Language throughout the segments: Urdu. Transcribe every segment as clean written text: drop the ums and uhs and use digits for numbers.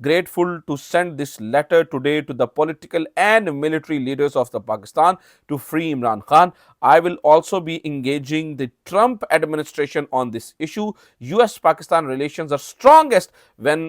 grateful to send this letter today to the political and military leaders of the Pakistan to free Imran Khan. I will also be engaging the Trump administration on this issue. US-Pakistan relations are strongest when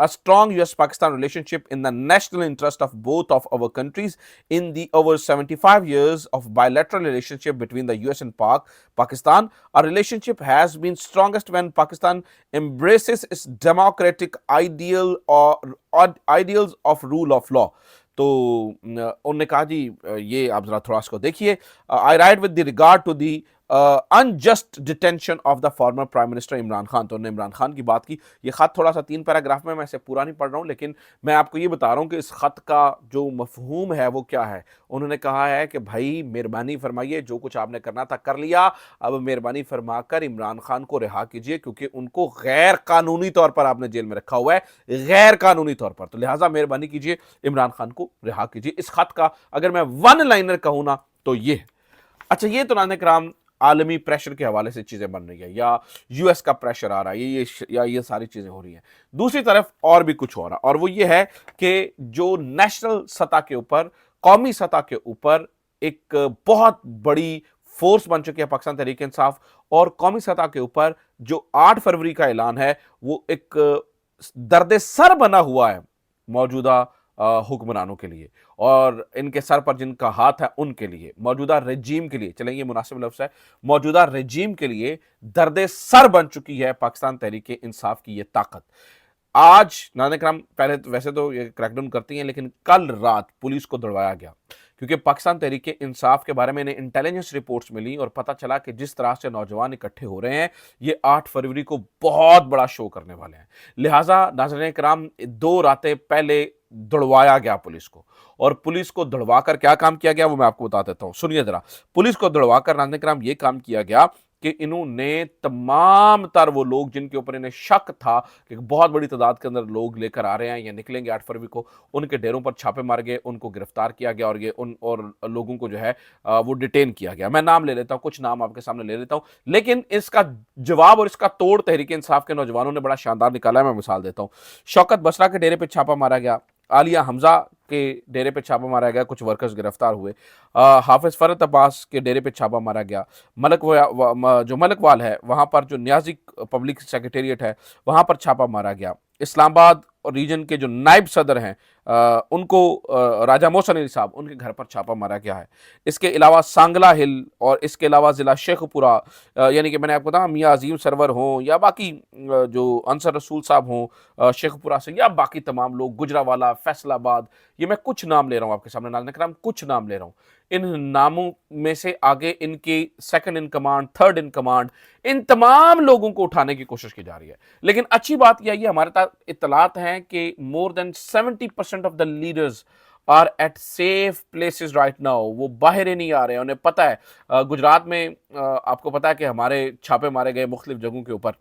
a strong US-Pakistan relationship in the national interest of both of our countries. In the over 75 years of bilateral relationship between the US and Pakistan, our relationship has been strongest when Pakistan embraces its democratic ideals of rule of law. تو انہوں نے کہا جی یہ آپ ذرا تھوڑا اس کو دیکھیے. I write with the regard to the unjust detention of the former prime minister Imran Khan. تو انہوں نے عمران خان کی بات کی. یہ خط تھوڑا سا 3 پیراگراف میں اسے پورا نہیں پڑھ رہا ہوں، لیکن میں آپ کو یہ بتا رہا ہوں کہ اس خط کا جو مفہوم ہے وہ کیا ہے. انہوں نے کہا ہے کہ بھائی مہربانی فرمائیے، جو کچھ آپ نے کرنا تھا کر لیا، اب مہربانی فرما کر عمران خان کو رہا کیجیے، کیونکہ ان کو غیر قانونی طور پر آپ نے جیل میں رکھا ہوا ہے، غیر قانونی طور پر. تو لہٰذا مہربانی کیجیے عمران خان کو رہا کیجیے. اس خط کا اگر میں ون لائنر کہوں نا تو یہ ہے. اچھا، یہ تو ناظرین کرام عالمی پریشر کے حوالے سے چیزیں بن رہی ہیں، یا یو ایس کا پریشر آ رہا ہے، یہ ساری چیزیں ہو رہی ہیں. دوسری طرف اور بھی کچھ ہو رہا، اور وہ یہ ہے کہ جو نیشنل سطح کے اوپر، قومی سطح کے اوپر ایک بہت بڑی فورس بن چکی ہے پاکستان تحریک انصاف، اور قومی سطح کے اوپر جو 8 فروری کا اعلان ہے وہ ایک درد سر بنا ہوا ہے موجودہ حکمرانوں کے لیے، اور ان کے سر پر جن کا ہاتھ ہے ان کے لیے، موجودہ رجیم کے لیے، چلیں یہ مناسب لفظ ہے، موجودہ رجیم کے لیے درد سر بن چکی ہے پاکستان تحریک انصاف کی یہ طاقت. آج ناظرین کرام، پہلے ویسے تو یہ کریک ڈاؤن کرتی ہیں، لیکن کل رات پولیس کو دڑوایا گیا، کیونکہ پاکستان تحریک انصاف کے بارے میں انہیں انٹیلیجنس رپورٹس ملی اور پتہ چلا کہ جس طرح سے نوجوان اکٹھے ہو رہے ہیں یہ 8 فروری کو بہت بڑا شو کرنے والے ہیں. لہٰذا ناظرین کرام 2 راتیں پہلے دڑوایا گیا پولیس کو، اور پولیس کو دڑوا کر کیا کام کیا گیا وہ میں آپ کو بتا دیتا ہوں، سنیے ذرا. پولیس کو دڑوا کر ناظرین کرام یہ کام کیا گیا کہ انہوں نے تمام تر وہ لوگ جن کے اوپر انہیں شک تھا کہ بہت بڑی تعداد کے اندر لوگ لے کر آ رہے ہیں یا نکلیں گے 8 فروری کو، ان کے ڈیروں پر چھاپے مار گئے، ان کو گرفتار کیا گیا، اور لوگوں کو جو ہے وہ ڈیٹین کیا گیا. میں نام لے لیتا ہوں، کچھ نام آپ کے سامنے لے لیتا ہوں، لیکن اس کا جواب اور اس کا توڑ تحریک انصاف کے نوجوانوں نے بڑا شاندار نکالا ہے. میں مثال دیتا ہوں. شوکت بسرا کے ڈیرے پہ چھاپا مارا گیا، عالیہ حمزہ کے ڈیرے پہ چھاپا مارا گیا، کچھ ورکرز گرفتار ہوئے. حافظ فرحت عباس کے ڈیرے پہ چھاپا مارا گیا. جو ملک وال ہے وہاں پر جو نیازی پبلک سیکریٹریٹ ہے وہاں پر چھاپا مارا گیا. اسلام آباد اور ریجن کے جو نائب صدر ہیں ان کو راجہ محسن علی صاحب، ان کے گھر پر چھاپا مارا گیا ہے. اس کے علاوہ سانگلا ہل اور اس کے علاوہ ضلع شیخ پورہ، یعنی کہ میں نے آپ کو بتایا میاں عظیم سرور ہوں یا باقی جو انصر رسول صاحب ہوں شیخ پورہ سے، یا باقی تمام لوگ، گجرانوالہ، فیصل آباد، یہ میں کچھ نام لے رہا ہوں آپ کے سامنے ناظرین کرام، کچھ نام لے رہا ہوں. ان ناموں میں سے آگے ان کی second in command, third in command, ان تمام لوگوں کو اٹھانے کی کوشش کی جا رہی ہے. لیکن اچھی بات یہ ہمارے پاس اطلاعات ہیں کہ more than 70% of the leaders are at safe places right now. وہ باہر ہی نہیں آ رہے ہیں. انہیں پتہ ہے گجرات میں آپ کو پتہ ہے کہ ہمارے چھاپے مارے گئے مختلف جگہوں کے اوپر،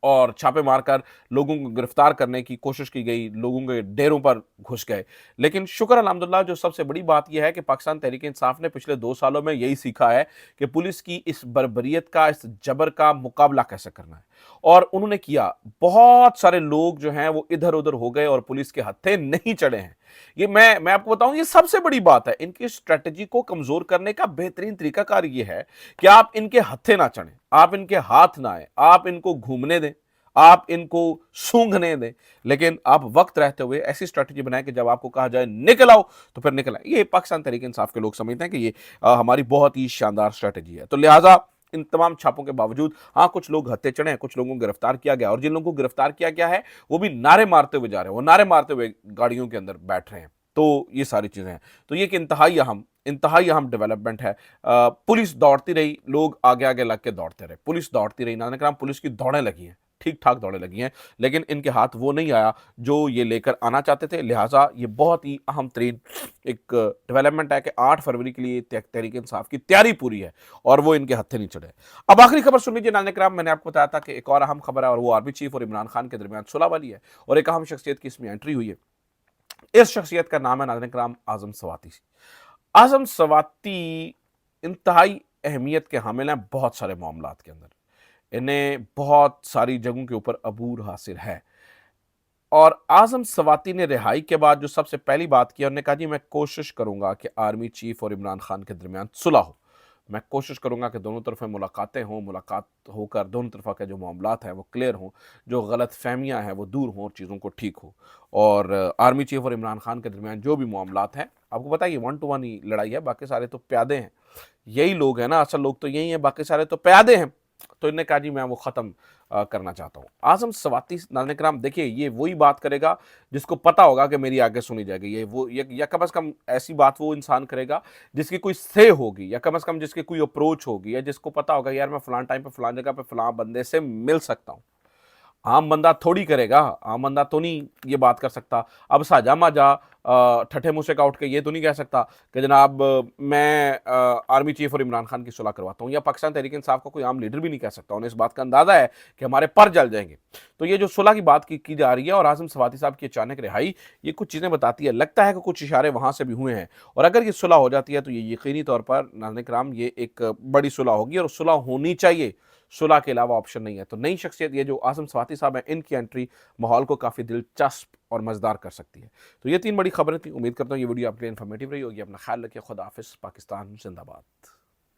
اور چھاپے مار کر لوگوں کو گرفتار کرنے کی کوشش کی گئی، لوگوں کے ڈیروں پر گھس گئے. لیکن شکر الحمدللہ، جو سب سے بڑی بات یہ ہے کہ پاکستان تحریک انصاف نے پچھلے 2 سالوں میں یہی سیکھا ہے کہ پولیس کی اس بربریت کا، اس جبر کا مقابلہ کیسے کرنا ہے، اور انہوں نے کیا. بہت سارے لوگ جو ہیں وہ ادھر ادھر ہو گئے اور پولیس کے ہتھے نہیں چڑھے ہیں. یہ میں آپ کو بتاؤں، یہ سب سے بڑی بات ہے. ان کی اسٹریٹجی کو کمزور کرنے کا بہترین طریقہ کار یہ ہے کہ آپ ان کے ہتھے نہ چڑھیں، آپ ان کے ہاتھ نہ آئیں، آپ ان کو گھومنے دیں، آپ ان کو سونگھنے دیں، لیکن آپ وقت رہتے ہوئے ایسی اسٹریٹجی بنائیں کہ جب آپ کو کہا جائے نکل آؤ تو پھر نکل آئیں. یہ پاکستان تحریک انصاف کے لوگ سمجھتے ہیں کہ یہ ہماری بہت ہی شاندار اسٹریٹجی ہے. تو لہٰذا ان تمام چھاپوں کے باوجود کچھ لوگ ہتھے چڑھے ہیں، کچھ لوگوں کو گرفتار کیا گیا، اور جن لوگوں کو گرفتار کیا گیا ہے وہ بھی نعرے مارتے ہوئے جا رہے ہیں، وہ نعرے مارتے ہوئے گاڑیوں کے اندر بیٹھ رہے ہیں. تو یہ ساری چیزیں ہیں. تو یہ کہ انتہائی اہم ڈیولپمنٹ ہے. پولیس دوڑتی رہی، لوگ آگے آگے لگ کے دوڑتے رہے. پولیس دوڑتی رہی ناظرین کرام، پولیس کی دوڑیں لگی ہیں، ٹھیک ٹھاک دوڑیں لگی ہیں، لیکن ان کے ہاتھ وہ نہیں آیا جو یہ لے کر آنا چاہتے تھے. لہٰذا یہ بہت ہی اہم ترین ایک ڈیولپمنٹ ہے کہ 8 فروری کے لیے تحریک انصاف کی تیاری پوری ہے اور وہ ان کے ہتھے نہیں چڑھے. اب آخری خبر سن لیجیے ناظرین کرام. میں نے آپ کو بتایا تھا کہ ایک اور اہم خبر ہے، اور وہ آرمی چیف اور عمران خان کے درمیان صلح والی ہے، اور ایک اہم شخصیت کی اس میں انٹری ہوئی ہے. اس شخصیت کا نام ہے ناظرین کرام اعظم سواتی. اعظم سواتی انتہائی اہمیت کے حامل ہیں بہت سارے معاملات کے اندر. انہیں بہت ساری جگہوں کے اوپر عبور حاصل ہے، اور اعظم سواتی نے رہائی کے بعد جو سب سے پہلی بات کی، انہوں نے کہا جی میں کوشش کروں گا کہ آرمی چیف اور عمران خان کے درمیان صلح ہو. میں کوشش کروں گا کہ دونوں طرف ملاقاتیں ہوں، ملاقات ہو کر دونوں طرف کے جو معاملات ہیں وہ کلیئر ہوں، جو غلط فہمیاں ہیں وہ دور ہوں اور چیزوں کو ٹھیک ہو. اور آرمی چیف اور عمران خان کے درمیان جو بھی معاملات ہیں، آپ کو پتہ ہے یہ 1 to 1 ہی لڑائی ہے، باقی سارے تو پیادے ہیں. یہی لوگ ہیں نا، اصل لوگ تو یہی ہیں، باقی سارے تو پیادے ہیں. تو انہوں نے کہا جی میں وہ ختم کرنا چاہتا ہوں. اعظم سواتی ناظرین کرام دیکھیے یہ وہی بات کرے گا جس کو پتا ہوگا کہ میری آگے سنی جائے گی. یہ وہ یا کم از کم ایسی بات وہ انسان کرے گا جس کی کوئی سے ہوگی, یا کم از کم جس کی کوئی اپروچ ہوگی, یا جس کو پتا ہوگا یار میں فلان ٹائم پہ فلان جگہ پہ فلان بندے سے مل سکتا ہوں. عام بندہ تھوڑی کرے گا, عام بندہ تو نہیں یہ بات کر سکتا. اب ساجا ماجا ٹھٹھے منہ سے کا اٹھ کے یہ تو نہیں کہہ سکتا کہ جناب میں آرمی چیف اور عمران خان کی صلح کرواتا ہوں, یا پاکستان تحریک انصاف کا کوئی عام لیڈر بھی نہیں کہہ سکتا. انہیں اس بات کا اندازہ ہے کہ ہمارے پر جل جائیں گے. تو یہ جو صلح کی بات کی جا رہی ہے اور اعظم سواتی صاحب کی اچانک رہائی, یہ کچھ چیزیں بتاتی ہے. لگتا ہے کہ کچھ اشارے وہاں سے بھی ہوئے ہیں, اور اگر یہ صلح ہو جاتی ہے تو یہ یقینی طور پر ناظرین کرام یہ ایک بڑی صلح ہوگی, اور صلح ہونی چاہیے, صلح کے علاوہ آپشن نہیں ہے. تو نئی شخصیت یہ جو اعظم سواتی صاحب ہیں, ان کی انٹری ماحول کو کافی دلچسپ اور مزیدار کر سکتی ہے. تو یہ 3 بڑی خبریں تھیں. امید کرتا ہوں یہ ویڈیو آپ کے لیے انفارمیٹیو رہی ہوگی. اپنا خیال رکھیے. خدا حافظ. پاکستان زندہ باد.